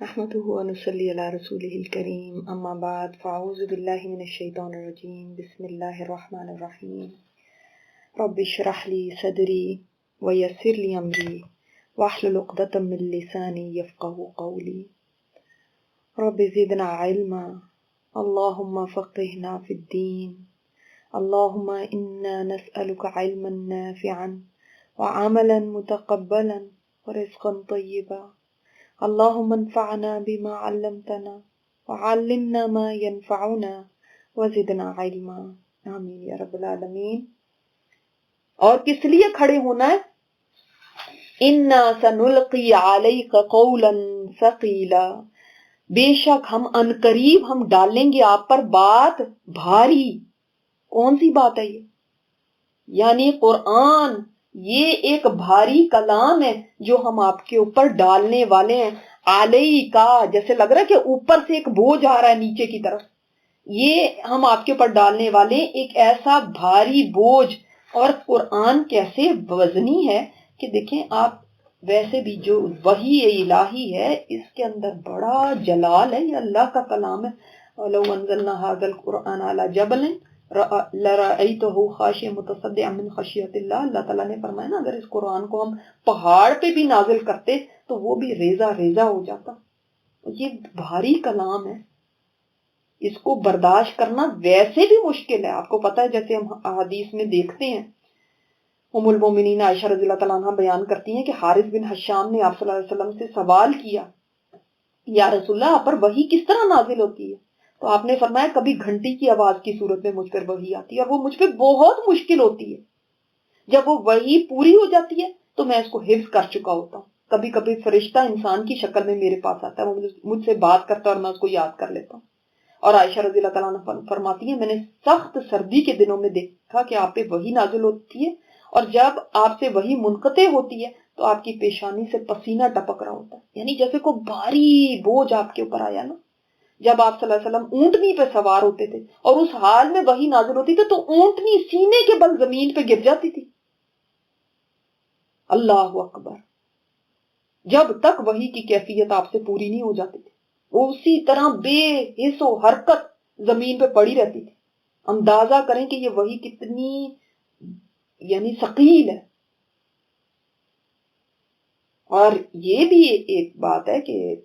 نحمده ونصلي على رسوله الكريم أما بعد فأعوذ بالله من الشيطان الرجيم بسم الله الرحمن الرحيم رب اشرح لي صدري ويسر لي أمري واحلل عقدة من لساني يفقهوا قولي رب زدنا علما اللهم فقهنا في الدين اللهم إنا نسألك علما نافعا وعملا متقبلا ورزقا طيبا اللهم انفعنا بما علمتنا وعلمنا ما ينفعنا وزدنا علما آمین یا رب العالمین. اور کس لیے کھڑے ہونا ہے؟ انا سنلقی علیک قولا ثقیلا، بے شک ہم عنقریب ہم ڈالیں گے آپ پر بات بھاری. کون سی بات ہے یہ؟ یعنی قرآن یہ ایک بھاری کلام ہے جو ہم آپ کے اوپر ڈالنے والے ہیں. علیہ کا جیسے لگ رہا ہے کہ اوپر سے ایک بوجھ آ رہا ہے نیچے کی طرف، یہ ہم آپ کے اوپر ڈالنے والے ایک ایسا بھاری بوجھ. اور قرآن کیسے وزنی ہے کہ دیکھیں آپ، ویسے بھی جو وحی الہی ہے اس کے اندر بڑا جلال ہے، یہ اللہ کا کلام ہے. وَلَوْ أَنزَلْنَا هَذَا الْقُرْآنَ عَلَى جَبَلٍ لَرَأَيْتَهُ خَاشِعًا مُتَصَدِّعًا مِنْ خَشْيَةِ اللَّهِ. اللہ تعالیٰ نے فرمایا نا، اگر اس قرآن کو ہم پہاڑ پہ بھی نازل کرتے تو وہ بھی ریزہ ریزہ ہو جاتا. یہ بھاری کلام ہے، اس کو برداشت کرنا ویسے بھی مشکل ہے. آپ کو پتہ ہے جیسے ہم احادیث میں دیکھتے ہیں، ام المومنین عائشہ رضی اللہ تعالیٰ عنہ بیان کرتی ہیں کہ حارث بن حشام نے آپ صلی اللہ علیہ وسلم سے سوال کیا، یا رسول اللہ آپ پر وحی کس طرح نازل ہوتی ہے؟ تو آپ نے فرمایا کبھی گھنٹی کی آواز کی صورت میں مجھ پر وحی آتی ہے اور وہ مجھ پہ بہت مشکل ہوتی ہے. جب وہ وحی پوری ہو جاتی ہے تو میں اس کو حفظ کر چکا ہوتا ہوں. کبھی کبھی فرشتہ انسان کی شکل میں میرے پاس آتا ہے، وہ مجھ سے بات کرتا ہے اور میں اس کو یاد کر لیتا ہوں. اور عائشہ رضی اللہ تعالیٰ عنہ فرماتی ہیں میں نے سخت سردی کے دنوں میں دیکھا کہ آپ پہ وحی نازل ہوتی ہے، اور جب آپ سے وحی منقطع ہوتی ہے تو آپ کی پیشانی سے پسینہ ٹپک رہا ہوتا ہے، یعنی جیسے کوئی بھاری بوجھ آپ کے اوپر آیا نا. جب آپ صلی اللہ علیہ وسلم اونٹنی پہ سوار ہوتے تھے اور اس حال میں وحی نازل ہوتی تھی تو اونٹنی سینے کے بل زمین پہ گر جاتی تھی. اللہ اکبر. جب تک وحی کی کیفیت آپ سے پوری نہیں ہو جاتی تھی وہ اسی طرح بے حس و حرکت زمین پہ پڑی رہتی تھی. اندازہ کریں کہ یہ وحی کتنی یعنی ثقیل ہے. اور یہ بھی ایک بات ہے کہ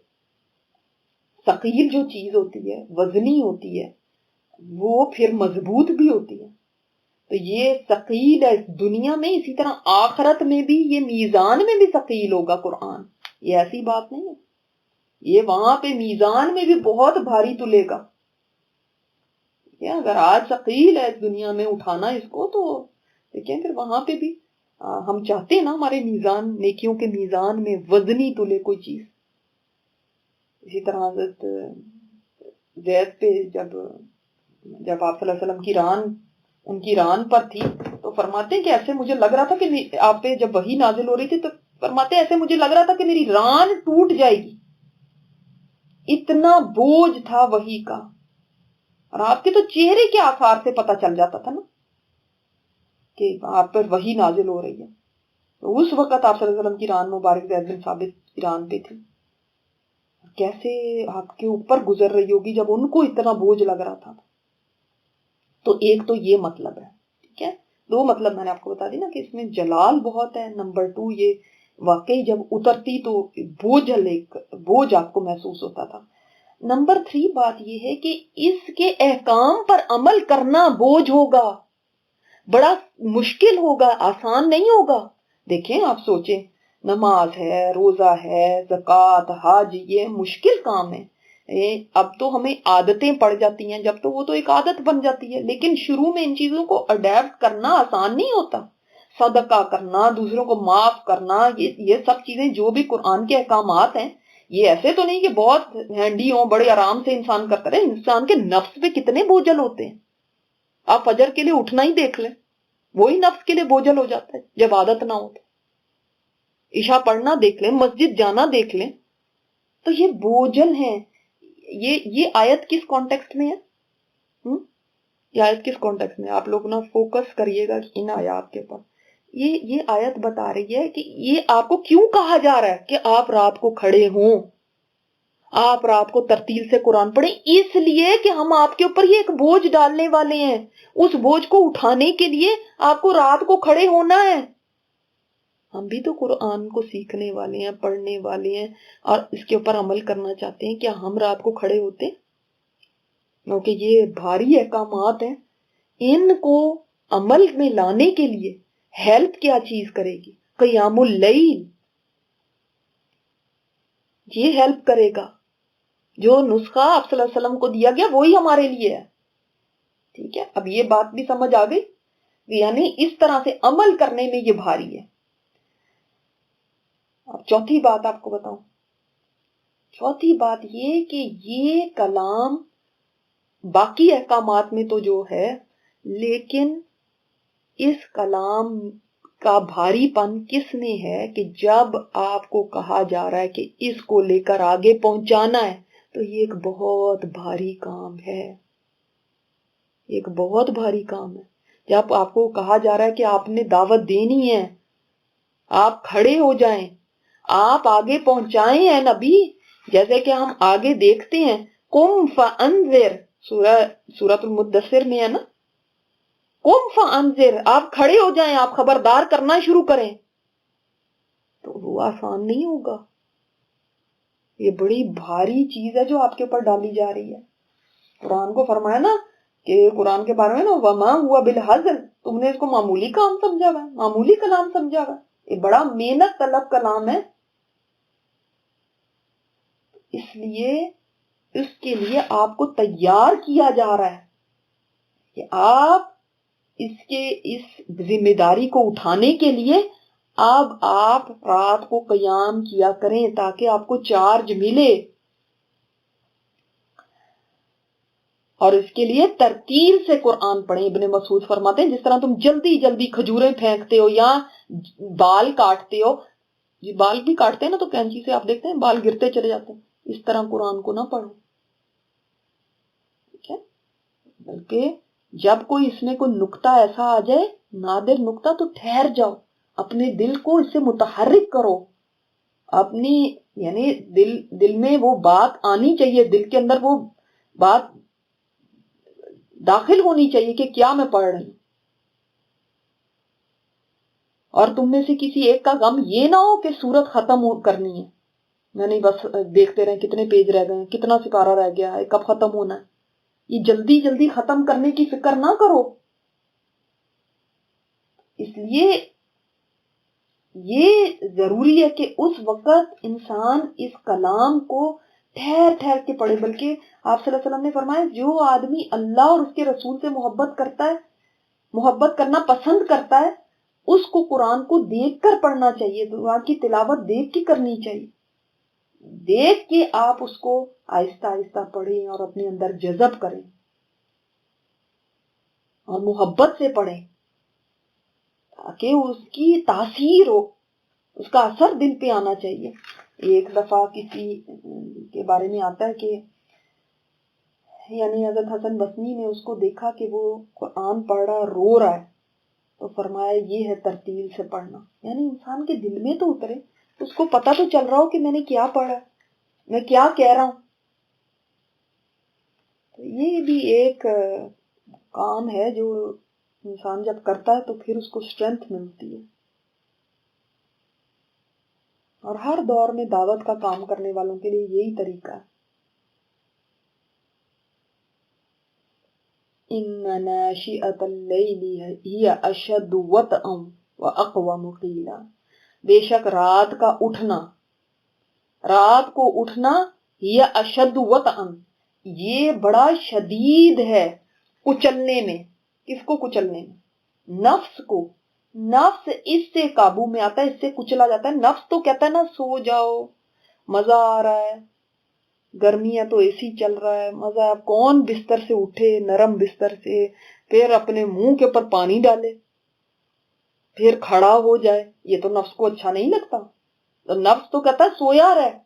ثقیل جو چیز ہوتی ہے، وزنی ہوتی ہے، وہ پھر مضبوط بھی ہوتی ہے. تو یہ ثقیل ہے اس دنیا میں، اسی طرح آخرت میں بھی یہ میزان میں بھی ثقیل ہوگا قرآن. یہ ایسی بات نہیں ہے، یہ وہاں پہ میزان میں بھی بہت بھاری تلے گا. اگر آج ثقیل ہے اس دنیا میں اٹھانا اس کو، تو دیکھیں پھر وہاں پہ بھی ہم چاہتے ہیں نا ہمارے میزان، نیکیوں کے میزان میں وزنی تلے کوئی چیز. اسی طرح حضرت زید پہ جب آپ صلی اللہ علیہ وسلم کی ران ان کی ران پر تھی تو فرماتے ہیں کہ ایسے مجھے لگ رہا تھا کہ آپ پہ جب وحی نازل ہو رہی تھی تو فرماتے ہیں ایسے مجھے لگ رہا تھا کہ میری ران ٹوٹ جائے گی، اتنا بوجھ تھا وحی کا. اور آپ کے تو چہرے کے آثار سے پتہ چل جاتا تھا نا کہ آپ پر وحی نازل ہو رہی ہے. تو اس وقت آپ صلی اللہ علیہ وسلم کی ران مبارک زید بن ثابت کی ران پہ تھی، کیسے آپ کے اوپر گزر رہی ہوگی جب ان کو اتنا بوجھ لگ رہا تھا. تو ایک تو یہ مطلب ہے، ٹھیک ہے. دو مطلب میں نے آپ کو بتا دی نا کہ اس میں جلال بہت ہے. نمبر 2 یہ واقعی جب اترتی تو بوجھ آپ کو محسوس ہوتا تھا. نمبر 3 بات یہ ہے کہ اس کے احکام پر عمل کرنا بوجھ ہوگا، بڑا مشکل ہوگا، آسان نہیں ہوگا. دیکھیں آپ سوچیں، نماز ہے، روزہ ہے، زکوٰۃ، حج، یہ مشکل کام ہے. اب تو ہمیں عادتیں پڑ جاتی ہیں، جب تو وہ تو ایک عادت بن جاتی ہے، لیکن شروع میں ان چیزوں کو اڈیپٹ کرنا آسان نہیں ہوتا. صدقہ کرنا، دوسروں کو معاف کرنا، یہ سب چیزیں جو بھی قرآن کے احکامات ہیں، یہ ایسے تو نہیں کہ بہت ہینڈی ہوں، بڑے آرام سے انسان کرتا رہے. انسان کے نفس پہ کتنے بوجھل ہوتے ہیں. آپ فجر کے لیے اٹھنا ہی دیکھ لیں، وہی نفس کے لیے بوجھل ہو جاتا ہے جب عادت نہ ہو. عشاء پڑھنا دیکھ لیں، مسجد جانا دیکھ لیں، تو یہ بوجھل ہیں. یہ آیت کس کانٹیکسٹ میں ہے؟ یہ آیت کس کانٹیکسٹ میں؟ آپ لوگ نا فوکس کریے گا ان آیات کے اوپر. یہ آیت بتا رہی ہے کہ یہ آپ کو کیوں کہا جا رہا ہے کہ آپ رات کو کھڑے ہوں. آپ رات کو ترتیل سے قرآن پڑھیں، اس لیے کہ ہم آپ کے اوپر یہ ایک بوجھ ڈالنے والے ہیں، اس بوجھ کو اٹھانے کے لیے آپ کو رات کو کھڑے ہونا ہے۔ ہم بھی تو قرآن کو سیکھنے والے ہیں، پڑھنے والے ہیں، اور اس کے اوپر عمل کرنا چاہتے ہیں۔ کیا ہم رات کو کھڑے ہوتے ہیں؟ کیونکہ یہ بھاری احکامات ہیں، ان کو عمل میں لانے کے لیے ہیلپ کیا چیز کرے گی؟ قیام اللیل یہ ہیلپ کرے گا۔ جو نسخہ آپ صلی اللہ علیہ وسلم کو دیا گیا وہی ہمارے لیے ہے، ٹھیک ہے؟ اب یہ بات بھی سمجھ آ گئی، یعنی اس طرح سے عمل کرنے میں یہ بھاری ہے۔ اب چوتھی بات آپ کو بتاؤں، چوتھی بات یہ کہ یہ کلام باقی احکامات میں تو جو ہے، لیکن اس کلام کا بھاری پن کس میں ہے کہ جب آپ کو کہا جا رہا ہے کہ اس کو لے کر آگے پہنچانا ہے، تو یہ ایک بہت بھاری کام ہے، ایک بہت بھاری کام ہے۔ جب آپ کو کہا جا رہا ہے کہ آپ نے دعوت دینی ہے، آپ کھڑے ہو جائیں، آپ آگے پہنچائیں ہیں نبی، جیسے کہ ہم آگے دیکھتے ہیں قم فانذر، سورۃ المدثر میں ہے نا، قم فانذر، آپ کھڑے ہو جائیں، آپ خبردار کرنا شروع کریں، تو وہ آسان نہیں ہوگا۔ یہ بڑی بھاری چیز ہے جو آپ کے اوپر ڈالی جا رہی ہے۔ قرآن کو فرمایا نا کہ قرآن کے بارے میں نا وما ہوا بالہزل، تم نے اس کو معمولی کام سمجھا ہوا ہے، معمولی کلام سمجھا ہوا ہے، یہ بڑا محنت طلب کلام ہے۔ اس لیے اس کے لیے آپ کو تیار کیا جا رہا ہے کہ آپ اس ذمہ داری کو اٹھانے کے لیے اب آپ رات کو قیام کیا کریں تاکہ آپ کو چارج ملے، اور اس کے لیے ترتیل سے قرآن پڑھیں۔ ابن مسعود فرماتے ہیں جس طرح تم جلدی جلدی کھجوریں پھینکتے ہو یا بال کاٹتے ہو، یہ بال بھی کاٹتے ہیں نا تو کینچی سے آپ دیکھتے ہیں بال گرتے چلے جاتے ہیں، اس طرح قرآن کو نہ پڑھو، ٹھیک ہے؟ بلکہ جب کوئی اس میں کوئی نقطہ ایسا آ جائے، نادر نقطہ، تو ٹھہر جاؤ، اپنے دل کو اس سے متحرک کرو، اپنی یعنی دل میں وہ بات آنی چاہیے، دل کے اندر وہ بات داخل ہونی چاہیے کہ کیا میں پڑھ رہی ہوں۔ اور تم میں سے کسی ایک کا غم یہ نہ ہو کہ سورت ختم کرنی ہے، میں نہیں بس دیکھتے رہیں کتنے پیج رہ گئے، کتنا سپارہ رہ گیا ہے، کب ختم ہونا ہے، یہ جلدی جلدی ختم کرنے کی فکر نہ کرو۔ اس لیے یہ ضروری ہے کہ اس وقت انسان اس کلام کو ٹھہر ٹھہر کے پڑھے، بلکہ آپ صلی اللہ علیہ وسلم نے فرمایا جو آدمی اللہ اور اس کے رسول سے محبت کرتا ہے، محبت کرنا پسند کرتا ہے، اس کو قرآن کو دیکھ کر پڑھنا چاہیے، قرآن کی تلاوت دیکھ کے کرنی چاہیے، دیکھ کے آپ اس کو آہستہ آہستہ پڑھیں اور اپنے اندر جذب کریں اور محبت سے پڑھیں تاکہ اس کی تاثیر ہو، اس کا اثر دل پہ آنا چاہیے۔ ایک دفعہ کسی کے بارے میں آتا ہے کہ یعنی حضرت حسن بصری نے اس کو دیکھا کہ وہ قرآن پڑھ رہا رو رہا ہے، تو فرمایا یہ ہے ترتیل سے پڑھنا، یعنی انسان کے دل میں تو اترے، اس کو پتہ تو چل رہا ہو کہ میں نے کیا پڑھا ہے، میں کیا کہہ رہا ہوں۔ تو یہ بھی ایک کام ہے جو انسان جب کرتا ہے تو پھر اس کو اسٹرینتھ ملتی ہے، اور ہر دور میں دعوت کا کام کرنے والوں کے لیے یہی طریقہ ہے۔ ان ناشئۃ اللیل ہی اشد وطئا واقوم قیلا، بے شک رات کا اٹھنا، رات کو اٹھنا، ہی اشد وطئا، یہ بڑا شدید ہے کچلنے میں۔ کس کو کچلنے میں؟ نفس کو۔ نفس اس سے قابو میں آتا ہے، اس سے کچلا جاتا ہے۔ نفس تو کہتا ہے نا سو جاؤ، مزہ آ رہا ہے، گرمی ہے تو اے سی چل رہا ہے، مزہ ہے، کون بستر سے اٹھے نرم بستر سے، پھر اپنے منہ کے اوپر پانی ڈالے، پھر کھڑا ہو جائے، یہ تو نفس کو اچھا نہیں لگتا۔ تو نفس تو کہتا ہے سویا رہے۔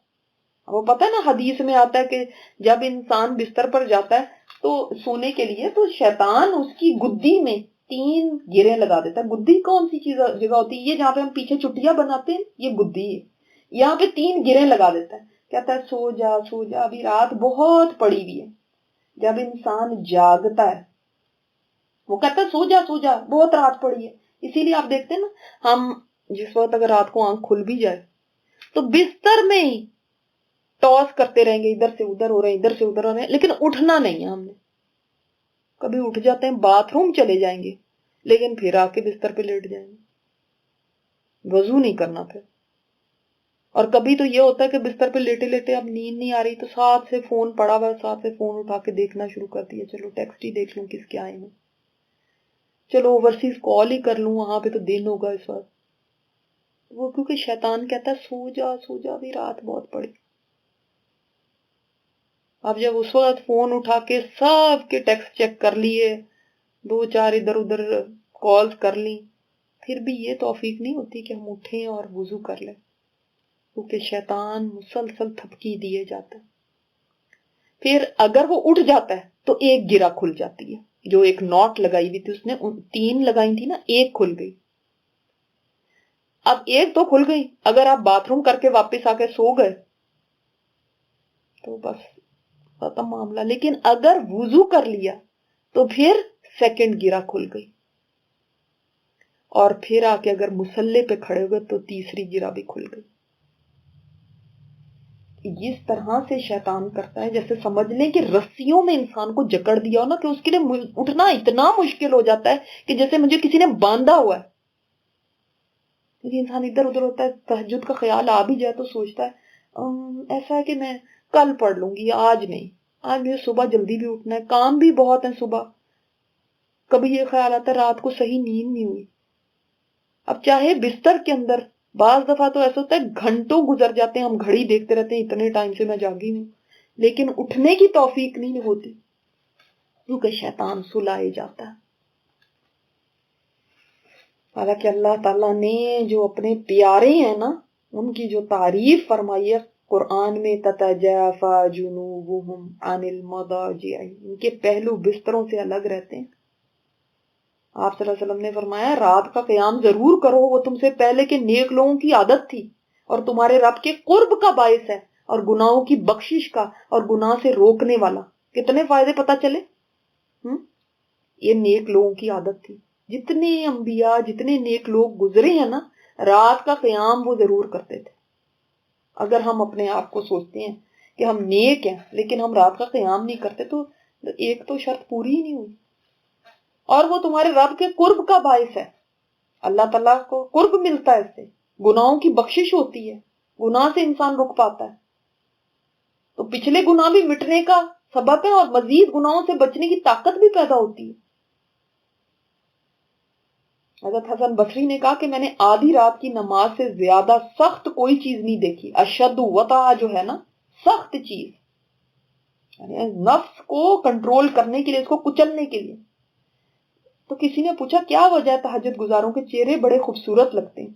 وہ پتہ ہے نا حدیث میں آتا ہے کہ جب انسان بستر پر جاتا ہے تو سونے کے لیے، تو شیطان اس کی گدی میں 3 گریں لگا دیتا ہے۔ گدی کون سی چیز جگہ ہوتی ہے؟ یہ جہاں پہ ہم پیچھے چٹیاں بناتے ہیں، یہ گدی ہے، یہاں پہ 3 گریں لگا دیتا ہے کہتا ہے سو جا سو جا، ابھی رات بہت پڑی ہوئی ہے. جب انسان جاگتا ہے وہ کہتا ہے سو جا بہت رات پڑی ہے. اسی لیے آپ دیکھتے ہیں نا، ہم جس وقت اگر رات کو آنکھ کھل بھی جائے تو بستر میں ہی ٹاس کرتے رہیں گے، ادھر سے ادھر ہو رہے ہیں، ادھر سے ادھر ہو رہے ہیں، لیکن اٹھنا نہیں ہے ہم نے. کبھی اٹھ جاتے ہیں، باتھ روم چلے جائیں گے، لیکن پھر آ کے بستر پہ لیٹ جائیں گے، وضو نہیں کرنا پھر. اور کبھی تو یہ ہوتا ہے کہ بستر پہ لیٹے لیٹے اب نیند نہیں آ رہی تو ساتھ سے فون پڑا ہوا ہے، ساتھ سے فون اٹھا کے دیکھنا شروع کر دیا، چلو ٹیکسٹ ہی دیکھ لوں کس کے آئے ہیں، چلو اوورسیز کال ہی کر لوں، وہاں پہ تو دن ہوگا اس وقت. وہ کیونکہ شیطان کہتا ہے سو جا ابھی رات بہت پڑی. اب جب اس وقت فون اٹھا کے سب کے ٹیکسٹ چیک کر لیے، 2-4 ادھر ادھر کالز کر لی، پھر بھی یہ توفیق نہیں ہوتی کہ ہم اٹھیں اور وضو کر لیں، کیونکہ شیطان مسلسل تھپکی دیے جاتا ہے. پھر اگر وہ اٹھ جاتا ہے تو ایک گرہ کھل جاتی ہے، جو ایک نوٹ لگائی ہوئی تھی اس نے 3 لگائی تھی نا، ایک کھل گئی. اب ایک تو کھل گئی، اگر آپ باتھ روم کر کے واپس آ کے سو گئے تو بس ختم معاملہ. لیکن اگر وضو کر لیا تو پھر سیکنڈ گرہ کھل گئی، اور پھر آ کے اگر مصلے پہ کھڑے ہو گئے تو تیسری گرہ بھی کھل گئی. اس طرح سے شیطان کرتا ہے، جیسے سمجھ لیں کہ رسیوں میں انسان کو جکڑ دیا ہو نا، کہ اس کے لیے اٹھنا اتنا مشکل ہو جاتا ہے کہ جیسے مجھے کسی نے باندھا ہوا ہے. انسان ادھر ادھر ہوتا ہے، تہجد کا خیال آ بھی جائے تو سوچتا ہے ایسا ہے کہ میں کل پڑھ لوں گی، آج نہیں، آج مجھے صبح جلدی بھی اٹھنا ہے، کام بھی بہت ہیں صبح. کبھی یہ خیال آتا ہے رات کو صحیح نیند نہیں ہوئی. اب چاہے بستر کے اندر، بعض دفعہ تو ایسا ہوتا ہے گھنٹوں گزر جاتے ہیں، ہم گھڑی دیکھتے رہتے ہیں اتنے ٹائم سے میں جاگی ہوں، لیکن اٹھنے کی توفیق نہیں ہوتی کیونکہ شیطان سلائے جاتا ہے. حالانکہ اللہ تعالیٰ نے جو اپنے پیارے ہیں نا، ان کی جو تعریف فرمائی ہے قرآن میں، تتجافا جنوبہم عن المضاجع، ان کے پہلو بستروں سے الگ رہتے ہیں. آپ صلی اللہ علیہ وسلم نے فرمایا رات کا قیام ضرور کرو، وہ تم سے پہلے کے نیک لوگوں کی عادت تھی اور تمہارے رب کے قرب کا باعث ہے، اور گناہوں کی بخشش کا اور گناہ سے روکنے والا. کتنے فائدے پتا چلے. یہ نیک لوگوں کی عادت تھی. جتنے انبیاء، جتنے نیک لوگ گزرے ہیں نا، رات کا قیام وہ ضرور کرتے تھے. اگر ہم اپنے آپ کو سوچتے ہیں کہ ہم نیک ہیں لیکن ہم رات کا قیام نہیں کرتے تو ایک تو شرط پوری ہی نہیں ہوئی. اور وہ تمہارے رب کے قرب کا باعث ہے، اللہ تعالیٰ کو قرب ملتا ہے اس سے، گناہوں کی بخشش ہوتی ہے، گناہ سے انسان رک پاتا ہے، تو پچھلے گناہ بھی مٹنے کا سبب ہے اور مزید گناہوں سے بچنے کی طاقت بھی پیدا ہوتی ہے. حضرت حسن بصری نے کہا کہ میں نے آدھی رات کی نماز سے زیادہ سخت کوئی چیز نہیں دیکھی. اشد وطا جو ہے نا، سخت چیز، یعنی نفس کو کنٹرول کرنے کے لیے، اس کو کچلنے کے لیے. تو کسی نے پوچھا کیا وجہ ہے تہجد گزاروں کے چہرے بڑے خوبصورت لگتے ہیں؟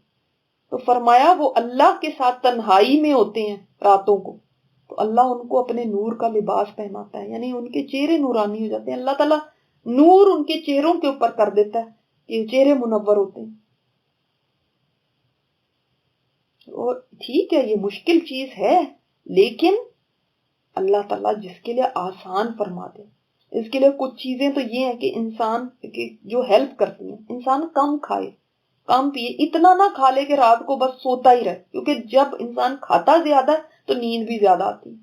تو فرمایا وہ اللہ کے ساتھ تنہائی میں ہوتے ہیں راتوں کو، تو اللہ ان کو اپنے نور کا لباس پہناتا ہے، یعنی ان کے چہرے نورانی ہو جاتے ہیں. اللہ تعالیٰ نور ان کے چہروں کے اوپر کر دیتا ہے، یہ چہرے منور ہوتے ہیں. اور ٹھیک ہے یہ مشکل چیز ہے، لیکن اللہ تعالیٰ جس کے لیے آسان فرما دے. اس کے لیے کچھ چیزیں تو یہ ہیں کہ انسان کی جو ہیلپ کرتی ہیں، انسان کم کھائے، کم پیے، اتنا نہ کھا لے کہ رات کو بس سوتا ہی رہے، کیونکہ جب انسان کھاتا زیادہ ہے تو نیند بھی زیادہ آتی.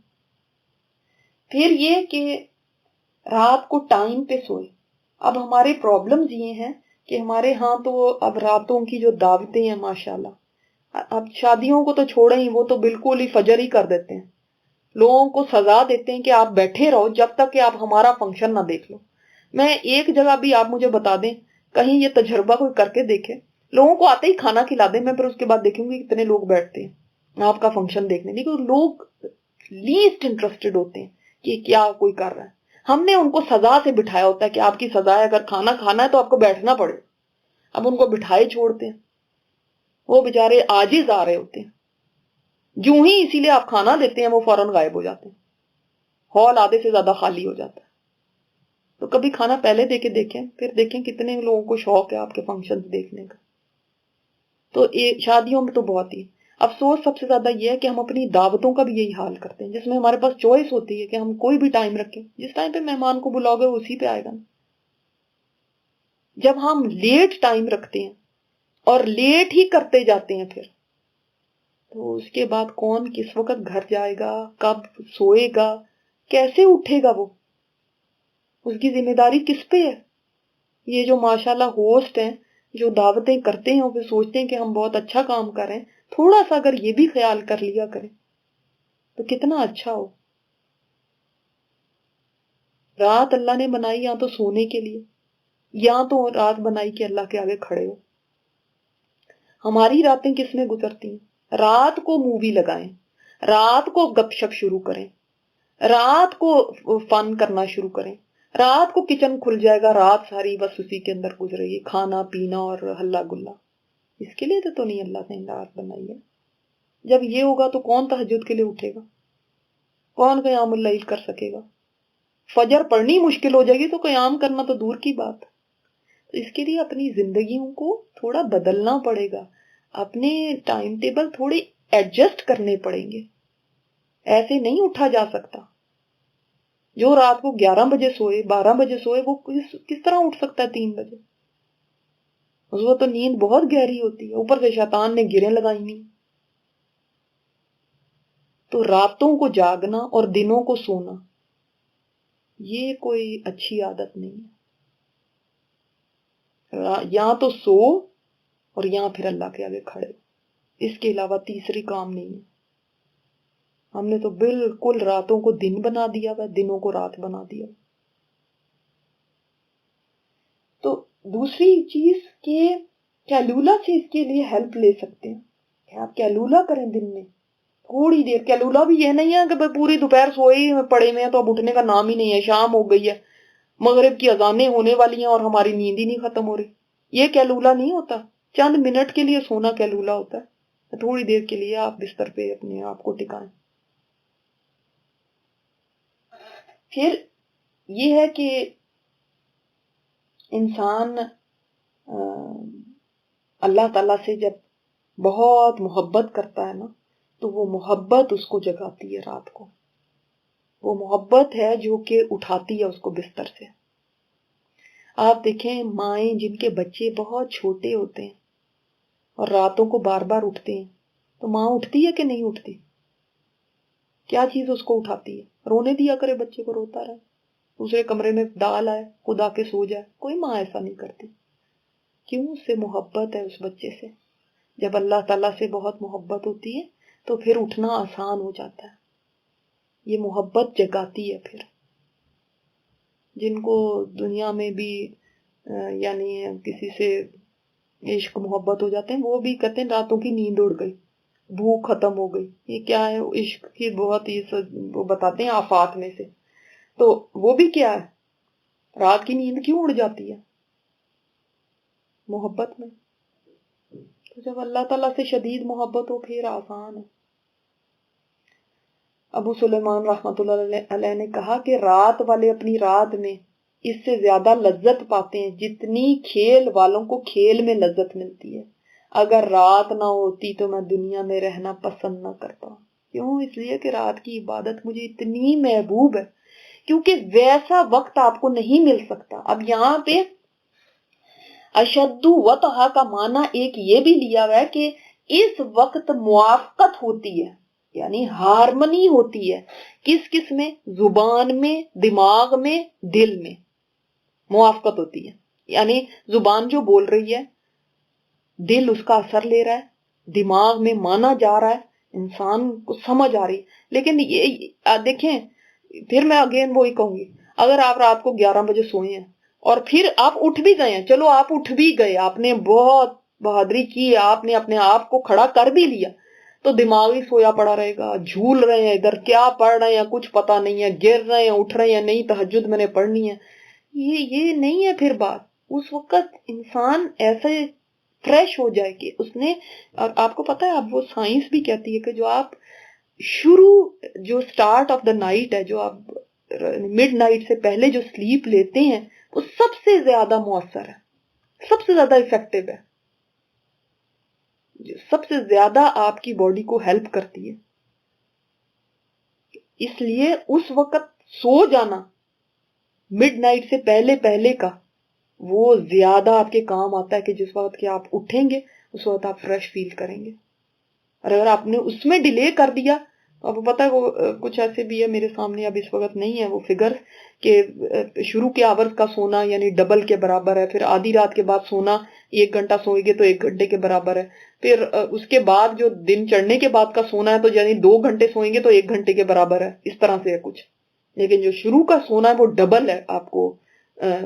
پھر یہ کہ رات کو ٹائم پہ سوئے. اب ہمارے پرابلمز یہ ہیں کہ ہمارے ہاں تو اب راتوں کی جو دعوتیں ہیں ماشاءاللہ، اب شادیوں کو تو چھوڑیں ہی، وہ تو بالکل ہی فجر ہی کر دیتے ہیں، لوگوں کو سزا دیتے ہیں کہ آپ بیٹھے رہو جب تک کہ آپ ہمارا فنکشن نہ دیکھ لو. میں ایک جگہ بھی آپ مجھے بتا دیں کہیں یہ تجربہ کوئی کر کے دیکھے، لوگوں کو آتے ہی کھانا کھلا دیں، میں پھر اس کے بعد دیکھوں گی کتنے لوگ بیٹھتے ہیں آپ کا فنکشن دیکھنے. لیکن لوگ لیسٹ انٹرسٹڈ ہوتے ہیں کہ کیا کوئی کر رہا ہے. ہم نے ان کو سزا سے بٹھایا ہوتا ہے کہ آپ کی سزا ہے، اگر کھانا کھانا ہے تو آپ کو بیٹھنا پڑے. اب ان کو بٹھائے چھوڑتے ہیں، وہ بےچارے عاجز آ رہے ہوتے ہیں، جو ہی اسی لیے آپ کھانا دیتے ہیں وہ فوراً غائب ہو جاتے ہیں، ہال آدھے سے زیادہ خالی ہو جاتا ہے. تو کبھی کھانا پہلے دے کے دیکھیں، پھر دیکھیں کتنے لوگوں کو شوق ہے آپ کے فنکشن دیکھنے کا. تو شادیوں میں تو بہت ہی. افسوس سب سے زیادہ یہ ہے کہ ہم اپنی دعوتوں کا بھی یہی حال کرتے ہیں، جس میں ہمارے پاس چوائس ہوتی ہے کہ ہم کوئی بھی ٹائم رکھیں، جس ٹائم پہ مہمان کو بلاؤ گے اسی پہ آئے گا. جب ہم لیٹ ٹائم رکھتے ہیں اور لیٹ ہی کرتے جاتے ہیں، پھر تو اس کے بعد کون کس وقت گھر جائے گا، کب سوئے گا، کیسے اٹھے گا، وہ اس کی ذمہ داری کس پہ ہے؟ یہ جو ماشاءاللہ ہوسٹ ہیں جو دعوتیں کرتے ہیں اور پھر سوچتے ہیں کہ ہم بہت اچھا کام کر رہے ہیں، تھوڑا سا اگر یہ بھی خیال کر لیا کریں تو کتنا اچھا ہو. رات اللہ نے بنائی یا تو سونے کے لیے، یا تو رات بنائی کہ اللہ کے آگے کھڑے ہو. ہماری راتیں کس میں گزرتی ہیں؟ رات کو مووی لگائیں، رات کو گپ شپ شروع کریں، رات کو فن کرنا شروع کریں، رات کو کچن کھل جائے گا، رات ساری بس اسی کے اندر گزرے گی، کھانا پینا اور ہلا گلا. اس کے لیے تو نہیں اللہ نے رات بنائی ہے. جب یہ ہوگا تو کون تہجد کے لیے اٹھے گا؟ کون قیام اللیل کر سکے گا؟ فجر پڑھنی مشکل ہو جائے گی تو قیام کرنا تو دور کی بات. اس کے لیے اپنی زندگیوں کو تھوڑا بدلنا پڑے گا، اپنے ٹائم ٹیبل تھوڑے ایڈجسٹ کرنے پڑیں گے. ایسے نہیں اٹھا جا سکتا. جو رات کو 11 بجے سوئے، 12 بجے سوئے، وہ کس طرح اٹھ سکتا ہے 3 بجے؟ اس وقت تو نیند بہت گہری ہوتی ہے، اوپر سے شیطان نے گریں لگائی نہیں. تو راتوں کو جاگنا اور دنوں کو سونا یہ کوئی اچھی عادت نہیں ہے. یا تو سو اور یا پھر اللہ کے آگے کھڑے، اس کے علاوہ تیسری کام نہیں ہے. ہم نے تو بالکل راتوں کو دن بنا دیا ہوا، دنوں کو رات بنا دیا. تو دوسری چیز کہ کیلولا سے اس کے لیے ہیلپ لے سکتے ہیں کہ آپ کیلولا کریں دن میں تھوڑی دیر. کیلولا بھی یہ نہیں ہے کہ پوری دوپہر سوئے پڑے میں تو اب اٹھنے کا نام ہی نہیں ہے، شام ہو گئی ہے، مغرب کی اذانیں ہونے والی ہیں اور ہماری نیند ہی نہیں ختم ہو رہی. یہ کیلولا نہیں ہوتا. چند منٹ کے لیے سونا کیلولا ہوتا ہے. تھوڑی دیر کے لیے آپ بستر پہ اپنے آپ کو ٹکائیں. پھر یہ ہے کہ انسان اللہ تعالیٰ سے جب بہت محبت کرتا ہے نا تو وہ محبت اس کو جگاتی ہے رات کو. وہ محبت ہے جو کہ اٹھاتی ہے اس کو بستر سے. آپ دیکھیں مائیں جن کے بچے بہت چھوٹے ہوتے ہیں اور راتوں کو بار بار اٹھتے ہیں تو ماں اٹھتی ہے کہ نہیں اٹھتی؟ کیا چیز اس کو اٹھاتی ہے؟ رونے دیا کرے بچے کو، روتا رہے، دوسرے کمرے میں ڈال آئے، خود آ کے سو جائے. کوئی ماں ایسا نہیں کرتی. کیوں؟ اس سے محبت ہے اس بچے سے. جب اللہ تعالیٰ سے بہت محبت ہوتی ہے تو پھر اٹھنا آسان ہو جاتا ہے. یہ محبت جگاتی ہے. پھر جن کو دنیا میں بھی یعنی کسی سے عشق محبت ہو جاتے ہیں وہ بھی کہتے ہیں راتوں کی نیند اڑ گئی، بھوک ختم ہو گئی. یہ کیا ہے؟ عشق کی بہت ہی وہ بتاتے ہیں آفات میں سے. تو وہ بھی کیا ہے؟ رات کی نیند کیوں اڑ جاتی ہے؟ محبت میں. تو جب اللہ تعالیٰ سے شدید محبت ہو پھر آسان ہے. ابو سلیمان رحمۃ اللہ علیہ نے کہا کہ رات والے اپنی رات میں اس سے زیادہ لذت پاتے ہیں جتنی کھیل والوں کو کھیل میں لذت ملتی ہے. اگر رات نہ ہوتی تو میں دنیا میں رہنا پسند نہ کرتا. کیوں؟ اس لیے کہ رات کی عبادت مجھے اتنی محبوب ہے، کیونکہ ویسا وقت آپ کو نہیں مل سکتا. اب یہاں پہ اشد وطہا کا معنی ایک یہ بھی لیا ہوا ہے کہ اس وقت موافقت ہوتی ہے، یعنی ہارمنی ہوتی ہے. کس میں؟ زبان میں، دماغ میں، دل میں موافقت ہوتی ہے. یعنی زبان جو بول رہی ہے، دل اس کا اثر لے رہا ہے، دماغ میں مانا جا رہا ہے، انسان کو سمجھ آ رہی. لیکن یہ دیکھیں، پھر میں اگین وہی کہوں گی، اگر آپ رات کو 11 بجے سوئے ہیں اور پھر آپ اٹھ بھی گئے ہیں، چلو آپ اٹھ بھی گئے، آپ نے بہت بہادری کی، آپ نے اپنے آپ کو کھڑا کر بھی لیا، تو دماغ ہی سویا پڑا رہے گا. جھول رہے ہیں، ادھر کیا پڑھ رہے ہیں کچھ پتا نہیں ہے، گر رہے ہیں، اٹھ رہے ہیں، نہیں تہجد میں نے پڑھنی ہے. یہ نہیں ہے پھر بات. اس وقت انسان ایسے فریش ہو جائے کہ اس نے، اور آپ کو پتا ہے اب وہ سائنس بھی کہتی ہے کہ جو آپ جو سٹارٹ آف دا نائٹ ہے، جو آپ مڈ نائٹ سے پہلے جو سلیپ لیتے ہیں وہ سب سے زیادہ مؤثر ہے، سب سے زیادہ افیکٹو ہے. سب سے زیادہ آپ کی باڈی کو ہیلپ کرتی ہے. اس لیے اس وقت سو جانا مڈ نائٹ سے پہلے پہلے کا وہ زیادہ آپ کے کام آتا ہے کہ جس وقت کہ آپ اٹھیں گے اس وقت آپ فریش فیل کریں گے. اور اگر آپ نے اس میں ڈیلے کر دیا تو آپ کو پتا ہے وہ کچھ ایسے بھی ہے میرے سامنے اب اس وقت نہیں ہے وہ فگر کہ شروع کے آورز کا سونا یعنی ڈبل کے برابر ہے, پھر آدھی رات کے بعد سونا 1 گھنٹہ سوئیں گے تو 1 گھنٹے کے برابر ہے, پھر اس کے بعد جو دن چڑھنے کے بعد کا سونا ہے تو یعنی 2 گھنٹے سوئیں گے تو 1 گھنٹے کے برابر ہے, اس طرح سے ہے کچھ. لیکن جو شروع کا سونا ہے وہ ڈبل ہے, آپ کو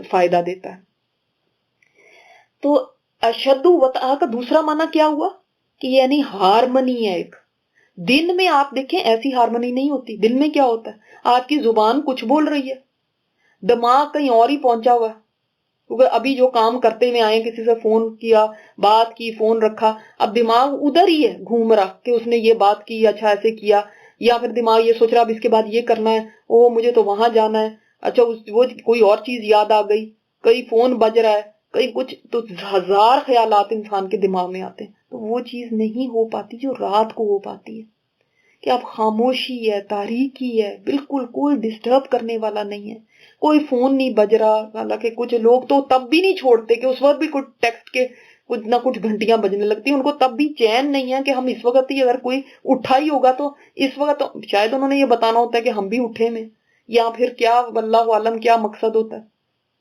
فائدہ دیتا ہے. تو اشد وطأ کا دوسرا معنی کیا ہوا کہ یعنی ہارمنی ہے ایک. دن میں آپ دیکھیں ایسی ہارمنی نہیں ہوتی. دن میں کیا ہوتا ہے, آپ کی زبان کچھ بول رہی ہے, دماغ کہیں اور ہی پہنچا ہوا ہے, کیونکہ ابھی جو کام کرتے ہوئے آئے کسی سے فون کیا, بات کی, فون رکھا, اب دماغ ادھر ہی ہے گھوم رہا کہ اس نے یہ بات کی, اچھا ایسے کیا, یا پھر دماغ یہ سوچ رہا اب اس کے بعد یہ کرنا ہے, او مجھے تو وہاں جانا ہے, اچھا وہ کوئی اور چیز یاد آ گئی, کئی فون بج رہا ہے, کئی کچھ, تو 1000 خیالات انسان کے دماغ میں آتے ہیں. تو وہ چیز نہیں ہو پاتی جو رات کو ہو پاتی ہے کہ آپ خاموشی ہے, تاریکی ہے, بالکل کوئی ڈسٹرب کرنے والا نہیں ہے, کوئی فون نہیں بج رہا. حالانکہ کچھ لوگ تو تب بھی نہیں چھوڑتے کہ اس وقت بھی کچھ ٹیکسٹ کے کچھ نہ کچھ گھنٹیاں بجنے لگتی ہیں, ان کو تب بھی چین نہیں ہے کہ ہم اس وقت ہی اگر کوئی اٹھا ہی ہوگا تو اس وقت شاید انہوں نے یہ بتانا ہوتا ہے کہ ہم بھی اٹھے میں, یا پھر کیا واللہ عالم کیا مقصد ہوتا ہے,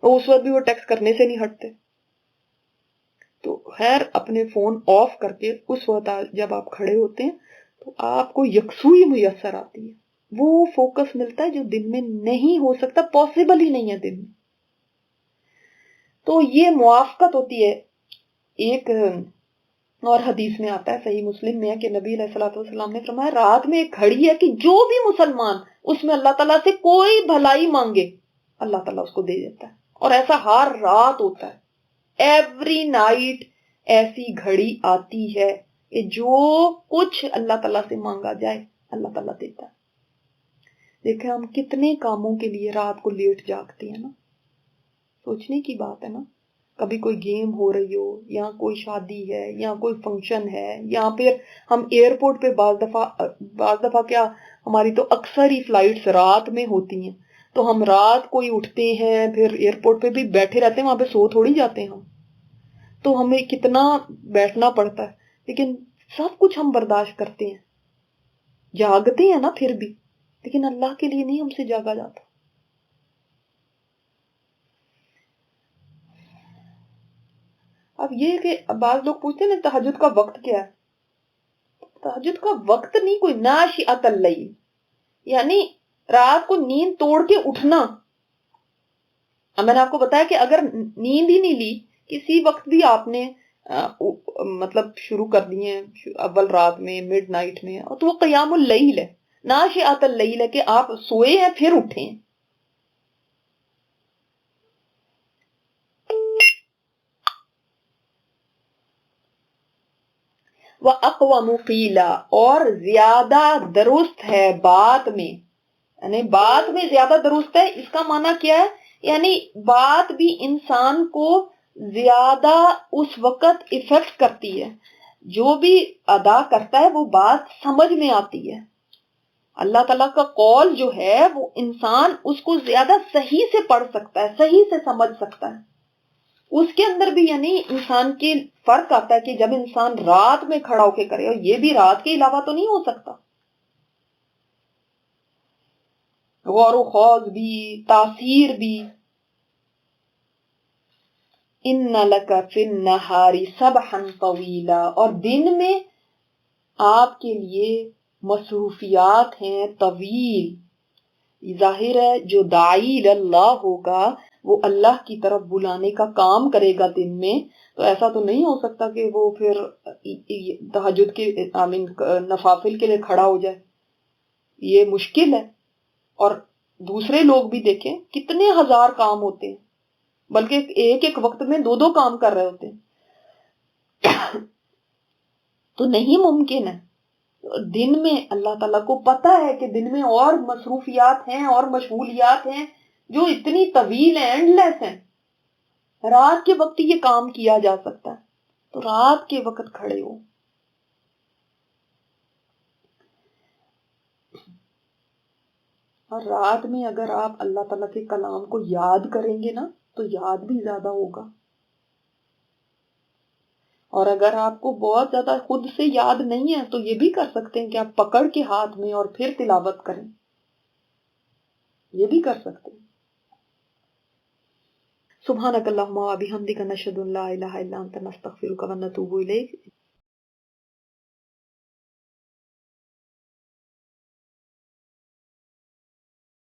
تو اس وقت بھی وہ ٹیکسٹ کرنے سے نہیں ہٹتے. تو خیر اپنے فون آف کر کے اس وقت جب آپ کھڑے ہوتے ہیں تو آپ کو یکسوئی میسر آتی ہے, وہ فوکس ملتا ہے جو دن میں نہیں ہو سکتا, پاسبل ہی نہیں ہے دن میں. تو یہ موافقت ہوتی ہے. ایک اور حدیث میں آتا ہے, صحیح مسلم میں ہے, کہ نبی علیہ الصلوۃ والسلام نے فرمایا رات میں ایک گھڑی ہے کہ جو بھی مسلمان اس میں اللہ تعالیٰ سے کوئی بھلائی مانگے اللہ تعالیٰ اس کو دے دیتا ہے. اور ایسا ہر رات ہوتا ہے, ایوری نائٹ ایسی گھڑی آتی ہے کہ جو کچھ اللہ تعالیٰ سے مانگا جائے اللہ تعالیٰ دیتا ہے. دیکھیں ہم کتنے کاموں کے لیے رات کو لیٹ جاگتے ہیں نا, سوچنے کی بات ہے نا. کبھی کوئی گیم ہو رہی ہو, یا کوئی شادی ہے, یا کوئی فنکشن ہے, یا پھر ہم ایئرپورٹ پہ بعض دفعہ کیا ہماری تو اکثر ہی فلائٹس رات میں ہوتی ہیں, تو ہم رات کو ہی اٹھتے ہیں, پھر ایئرپورٹ پہ بھی بیٹھے رہتے ہیں, وہاں پہ سو تھوڑی جاتے ہیں ہم, تو ہمیں کتنا بیٹھنا پڑتا ہے. لیکن سب کچھ ہم برداشت کرتے ہیں, جاگتے ہیں نا پھر بھی, لیکن اللہ کے لیے نہیں ہم سے جاگا جاتا. اب یہ کہ بعض لوگ پوچھتے ہیں نا تہجد کا وقت کیا ہے. تہجد کا وقت نہیں کوئی, ناشئۃ اللیل, یعنی رات کو نیند توڑ کے اٹھنا. اب میں نے آپ کو بتایا کہ اگر نیند ہی نہیں لی, کسی وقت بھی آپ نے مطلب شروع کر دیے ہیں اول رات میں, مڈ نائٹ میں, تو وہ قیام اللیل ہے, ناشئۃ اللیل ہے کہ آپ سوئے ہیں پھر اٹھے ہیں. وَأَقْوَمُ قِيلَ, اور زیادہ درست ہے بات میں, یعنی بات میں زیادہ درست ہے. اس کا معنی کیا ہے, یعنی بات بھی انسان کو زیادہ اس وقت ایفیکٹ کرتی ہے, جو بھی ادا کرتا ہے وہ بات سمجھ میں آتی ہے. اللہ تعالیٰ کا قول جو ہے وہ انسان اس کو زیادہ صحیح سے پڑھ سکتا ہے, صحیح سے سمجھ سکتا ہے. اس کے اندر بھی یعنی انسان کی فرق آتا ہے کہ جب انسان رات میں کھڑا ہو کے کرے, اور یہ بھی رات کے علاوہ تو نہیں ہو سکتا, غور و خوض بھی, تاثیر بھی. ان لک فی النہار سبحا طویلا, اور دن میں آپ کے لیے مصروفیات ہیں طویل. ظاہر ہے جو داعی اللہ ہوگا وہ اللہ کی طرف بلانے کا کام کرے گا دن میں, تو ایسا تو نہیں ہو سکتا کہ وہ پھر تہجد کے نوافل کے لیے کھڑا ہو جائے, یہ مشکل ہے. اور دوسرے لوگ بھی دیکھیں کتنے ہزار کام ہوتے ہیں, بلکہ ایک ایک وقت میں 2 کام کر رہے ہوتے ہیں, تو نہیں ممکن ہے. دن میں اللہ تعالیٰ کو پتا ہے کہ دن میں اور مصروفیات ہیں اور مشغولیات ہیں جو اتنی طویل ہیں, اینڈ لیس ہیں. رات کے وقت یہ کام کیا جا سکتا ہے, تو رات کے وقت کھڑے ہو, اور رات میں اگر آپ اللہ تعالیٰ کے کلام کو یاد کریں گے نا تو یاد بھی زیادہ ہوگا. اور اگر آپ کو بہت زیادہ خود سے یاد نہیں ہے تو یہ بھی کر سکتے ہیں کہ آپ پکڑ کے ہاتھ میں اور پھر تلاوت کریں، یہ بھی کر سکتے ہیں. سبحانک اللہم و بحمدک نشہد ان لا الہ الا انت نستغفرک و نتوب الیک.